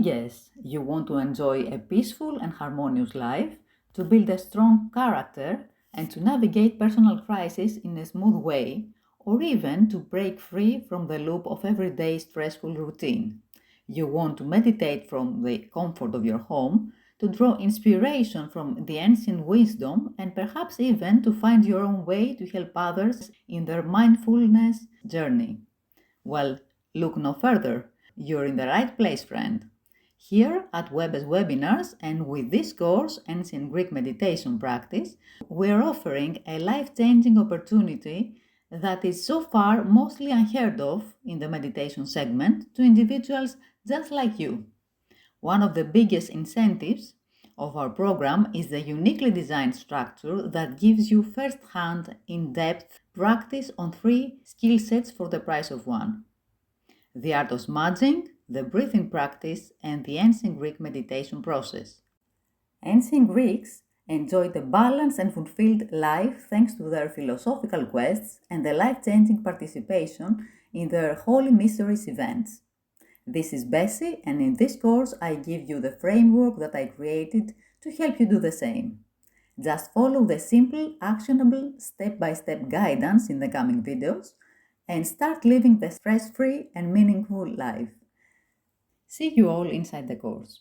yes, you want to enjoy a peaceful and harmonious life, to build a strong character, and to navigate personal crises in a smooth way, or even to break free from the loop of everyday stressful routine. You want to meditate from the comfort of your home, to draw inspiration from the ancient wisdom, and perhaps even to find your own way to help others in their mindfulness journey. Well, look no further. You're in the right place, friend. Here at Webess Webinars and with this course, Ancient Greek Meditation Practice, we're offering a life-changing opportunity that is so far mostly unheard of in the meditation segment to individuals just like you. One of the biggest incentives of our program is the uniquely designed structure that gives you first-hand, in-depth practice on three skill sets for the price of one: the art of smudging, the breathing practice, and the ancient Greek meditation process. Ancient Greeks enjoyed a balanced and fulfilled life thanks to their philosophical quests and the life-changing participation in their holy mysteries events. This is Bessie, and in this course I give you the framework that I created to help you do the same. Just follow the simple, actionable, step-by-step guidance in the coming videos and start living the stress-free and meaningful life. See you all inside the course.